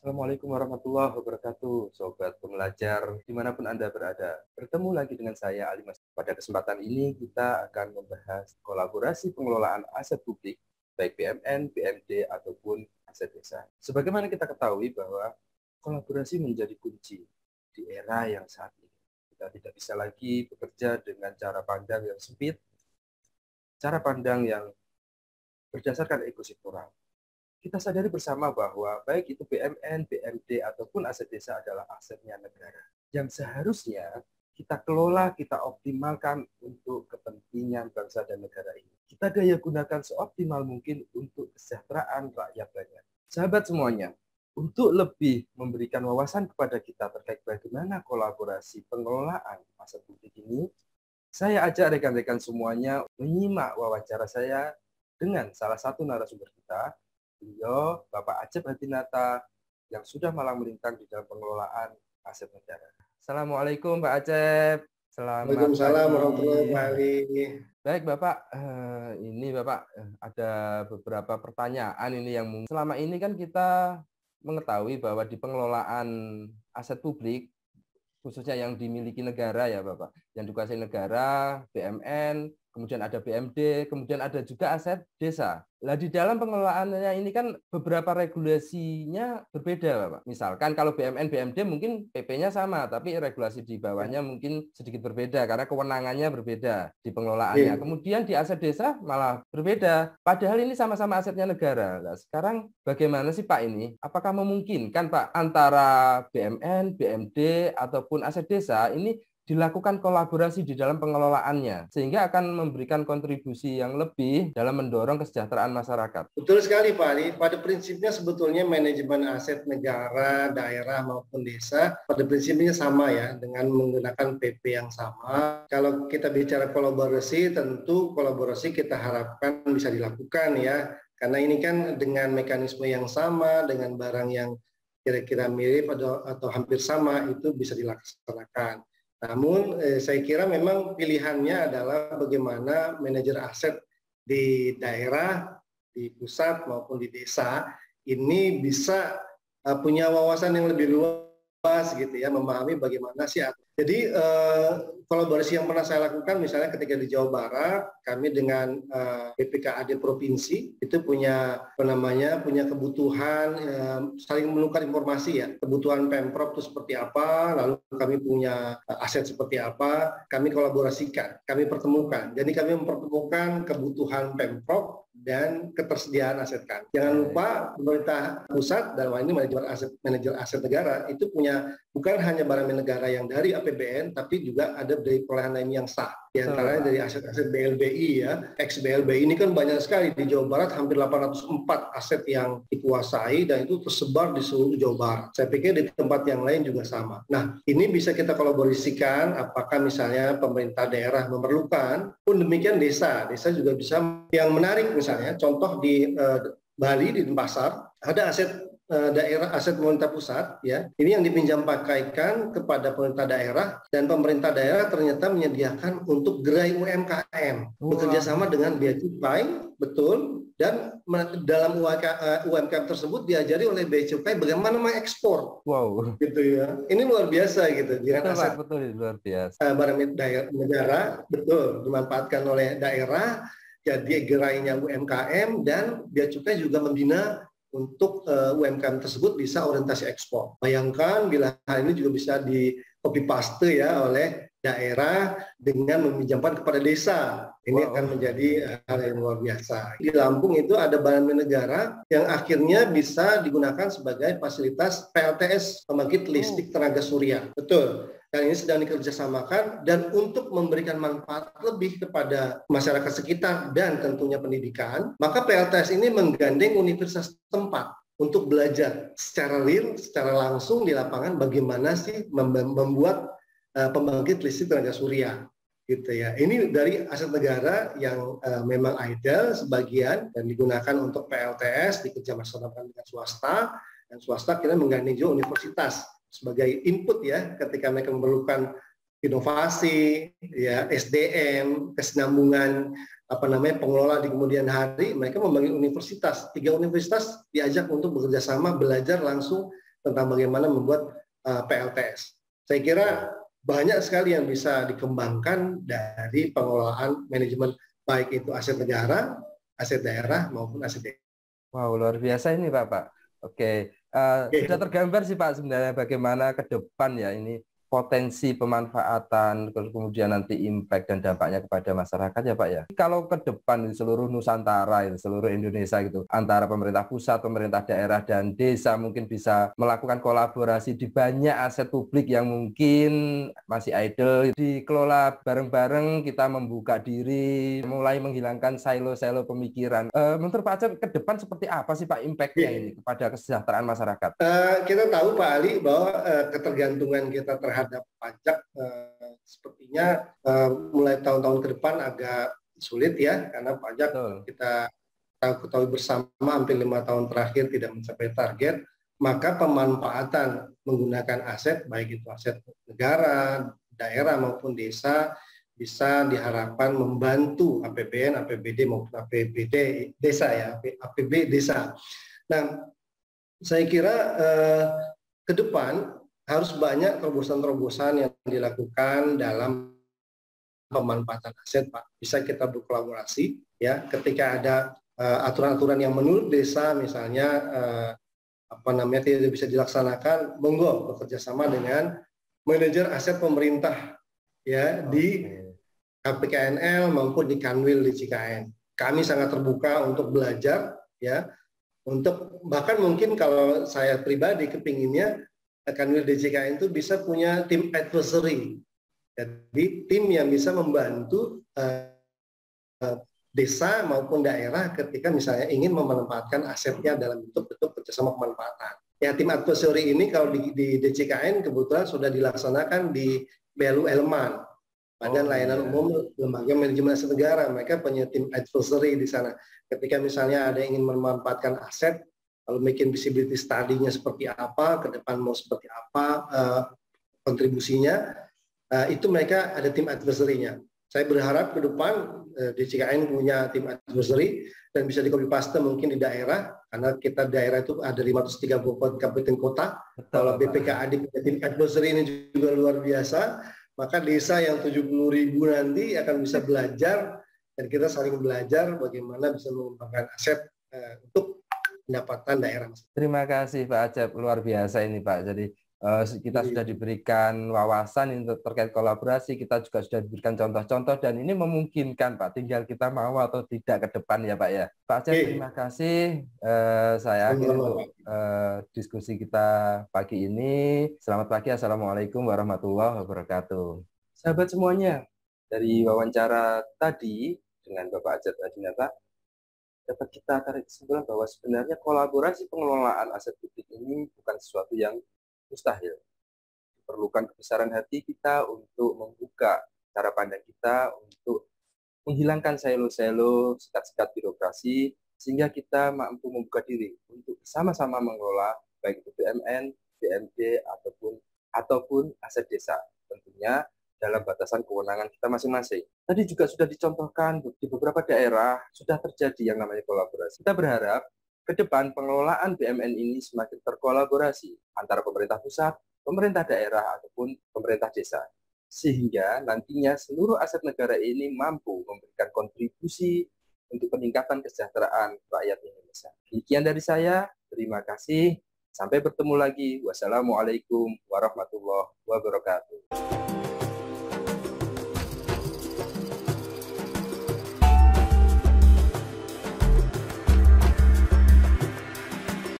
Assalamualaikum warahmatullahi wabarakatuh, Sobat Pembelajar dimanapun Anda berada. Bertemu lagi dengan saya, Ali Mas. Pada kesempatan ini kita akan membahas kolaborasi pengelolaan aset publik, baik BMN, BMD, ataupun aset desa. Sebagaimana kita ketahui bahwa kolaborasi menjadi kunci di era yang saat ini. Kita tidak bisa lagi bekerja dengan cara pandang yang sempit, cara pandang yang berdasarkan ego sektoral. Kita sadari bersama bahwa baik itu BMN, BMD, ataupun aset desa adalah asetnya negara. Yang seharusnya kita kelola, kita optimalkan untuk kepentingan bangsa dan negara ini. Kita daya gunakan seoptimal mungkin untuk kesejahteraan rakyat banyak. Sahabat semuanya, untuk lebih memberikan wawasan kepada kita terkait bagaimana kolaborasi pengelolaan aset publik ini, saya ajak rekan-rekan semuanya menyimak wawancara saya dengan salah satu narasumber kita, beliau Bapak Acep Hadinata yang sudah malang melintang di dalam pengelolaan aset negara. Assalamualaikum Pak Acep, selamat Waalaikumsalam pagi. warahmatullahi wabarakatuh. Baik Bapak, ini Bapak ada beberapa pertanyaan ini yang selama ini kan kita mengetahui bahwa di pengelolaan aset publik khususnya yang dimiliki negara ya Bapak, yang dikuasai negara, BMN, kemudian ada BMD, kemudian ada juga aset desa. Nah di dalam pengelolaannya ini kan beberapa regulasinya berbeda Bapak. Misalkan kalau BMN, BMD mungkin PP-nya sama, tapi regulasi di bawahnya mungkin sedikit berbeda karena kewenangannya berbeda di pengelolaannya. Kemudian di aset desa malah berbeda, padahal ini sama-sama asetnya negara. Nah sekarang bagaimana sih Pak ini? Apakah memungkinkan Pak antara BMN, BMD, ataupun aset desa ini dilakukan kolaborasi di dalam pengelolaannya sehingga akan memberikan kontribusi yang lebih dalam mendorong kesejahteraan masyarakat. Betul sekali Pak Ali. Pada prinsipnya sebetulnya manajemen aset negara, daerah maupun desa pada prinsipnya sama ya, dengan menggunakan PP yang sama. Kalau kita bicara kolaborasi, tentu kolaborasi kita harapkan bisa dilakukan ya, karena ini kan dengan mekanisme yang sama, dengan barang yang kira-kira mirip atau hampir sama, itu bisa dilaksanakan. Namun saya kira memang pilihannya adalah bagaimana manajer aset di daerah, di pusat maupun di desa ini bisa punya wawasan yang lebih luas gitu ya, memahami bagaimana sih. Jadi kolaborasi yang pernah saya lakukan misalnya ketika di Jawa Barat, kami dengan BPKAD provinsi itu punya punya kebutuhan, saling menukar informasi ya, kebutuhan Pemprov itu seperti apa, lalu kami punya aset seperti apa, kami kolaborasikan, kami pertemukan. Jadi kami mempertemukan kebutuhan Pemprov dan ketersediaan aset kami. Jangan lupa pemerintah pusat dan ini manajer aset negara itu punya bukan hanya barang negara yang dari APBN, tapi juga ada dari perolehan lain yang sah. Di antaranya dari aset-aset BLBI ya. Ex-BLBI ini kan banyak sekali di Jawa Barat, hampir 804 aset yang dikuasai dan itu tersebar di seluruh Jawa Barat. Saya pikir di tempat yang lain juga sama. Nah, ini bisa kita kolaborasikan apakah misalnya pemerintah daerah memerlukan, pun demikian desa juga bisa. Yang menarik misalnya, contoh di Bali, di Denpasar, ada aset daerah, aset pemerintah pusat ya, ini yang dipinjam pakaikan kepada pemerintah daerah, dan pemerintah daerah ternyata menyediakan untuk gerai UMKM bekerja sama dengan Bea Cukai, betul, dan dalam UMKM tersebut diajari oleh Bea Cukai bagaimana mengekspor. Wow, gitu ya, ini luar biasa gitu, dengan aset betul luar biasa. Barang negara betul dimanfaatkan oleh daerah, jadi gerainya UMKM, dan Bea Cukai juga membina untuk UMKM tersebut bisa orientasi ekspor. Bayangkan bila hal ini juga bisa di copy paste ya oleh daerah dengan meminjamkan kepada desa. Ini akan menjadi hal yang luar biasa. Di Lampung itu ada barang negara yang akhirnya bisa digunakan sebagai fasilitas PLTS, pembangkit listrik tenaga surya. Betul. Dan ini sedang dikerjasamakan, dan untuk memberikan manfaat lebih kepada masyarakat sekitar dan tentunya pendidikan, maka PLTS ini menggandeng universitas tempat untuk belajar secara real, secara langsung di lapangan bagaimana sih membuat pembangkit listrik tenaga surya. Gitu ya. Ini dari aset negara yang memang idle sebagian dan digunakan untuk PLTS, dikerjasamakan dengan swasta, dan swasta kita menggandeng juga universitas sebagai input ya ketika mereka memerlukan inovasi ya, SDM, kesinambungan pengelola di kemudian hari, mereka membangun universitas. 3 universitas diajak untuk bekerja sama belajar langsung tentang bagaimana membuat PLTS. Saya kira banyak sekali yang bisa dikembangkan dari pengelolaan manajemen, baik itu aset negara, aset daerah, maupun aset desa. Wow, luar biasa ini Pak. Oke, sudah tergambar sih Pak sebenarnya bagaimana ke depan ya ini potensi pemanfaatan, kemudian nanti impact dan dampaknya kepada masyarakat ya Pak ya. Kalau ke depan di seluruh Nusantara, di seluruh Indonesia gitu, antara pemerintah pusat, pemerintah daerah, dan desa mungkin bisa melakukan kolaborasi di banyak aset publik yang mungkin masih idle, dikelola bareng-bareng, kita membuka diri, mulai menghilangkan silo-silo pemikiran. Menurut Pak Acep, ke depan seperti apa sih Pak impact-nya ini kepada kesejahteraan masyarakat? Kita tahu Pak Ali bahwa ketergantungan kita terhadap pajak sepertinya mulai tahun-tahun ke depan agak sulit ya, karena pajak kita ketahui bersama hampir 5 tahun terakhir tidak mencapai target. Maka pemanfaatan menggunakan aset, baik itu aset negara, daerah maupun desa, bisa diharapkan membantu APBN, APBD maupun APBD desa ya, APB desa. Nah, saya kira ke depan harus banyak terobosan-terobosan yang dilakukan dalam pemanfaatan aset, Pak. Bisa kita berkolaborasi ya, ketika ada aturan-aturan yang menurut desa misalnya tidak bisa dilaksanakan, monggo bekerja sama dengan manajer aset pemerintah ya di KPKNL maupun di Kanwil di CKN. Kami sangat terbuka untuk belajar ya, untuk bahkan mungkin kalau saya pribadi kepinginnya Kanwil DJKN itu bisa punya tim advisory, jadi tim yang bisa membantu desa maupun daerah ketika misalnya ingin memanfaatkan asetnya dalam bentuk kerjasama pemanfaatan. Ya, tim advisory ini kalau di DJKN kebetulan sudah dilaksanakan di BLU Elman, Badan Layanan Umum Lembaga Manajemen Aset Negara. Mereka punya tim advisory di sana. Ketika misalnya ada yang ingin memanfaatkan aset, lalu bikin visibility study-nya seperti apa, ke depan mau seperti apa kontribusinya, itu mereka ada tim advisory-nya. Saya berharap ke depan DJKN punya tim advisory dan bisa di-copy paste mungkin di daerah, karena kita daerah itu ada 530 kabupaten kota. Kalau BPKAD punya tim advisory ini juga luar biasa, maka desa yang 70.000 nanti akan bisa belajar dan kita saling belajar bagaimana bisa mengembangkan aset untuk pendapatan daerah. Terima kasih Pak Acep, luar biasa ini Pak. Jadi kita sudah diberikan wawasan ini terkait kolaborasi, kita juga sudah diberikan contoh-contoh dan ini memungkinkan Pak, tinggal kita mau atau tidak ke depan ya Pak ya. Pak Acep, terima kasih. Saya akhiri untuk diskusi kita pagi ini. Selamat pagi, Assalamualaikum warahmatullahi wabarakatuh. Sahabat semuanya, dari wawancara tadi dengan Bapak Acep Adinata, dapat kita tarik kesimpulan bahwa sebenarnya kolaborasi pengelolaan aset publik ini bukan sesuatu yang mustahil. Diperlukan kebesaran hati kita untuk membuka cara pandang kita untuk menghilangkan silo-silo, sekat-sekat birokrasi, sehingga kita mampu membuka diri untuk bersama-sama mengelola baik itu BUMN, BUMD ataupun aset desa. Tentunya dalam batasan kewenangan kita masing-masing. Tadi juga sudah dicontohkan di beberapa daerah sudah terjadi yang namanya kolaborasi. Kita berharap ke depan pengelolaan BUMN ini semakin terkolaborasi antara pemerintah pusat, pemerintah daerah, ataupun pemerintah desa. Sehingga nantinya seluruh aset negara ini mampu memberikan kontribusi untuk peningkatan kesejahteraan rakyat Indonesia. Demikian dari saya, terima kasih. Sampai bertemu lagi. Wassalamualaikum warahmatullahi wabarakatuh.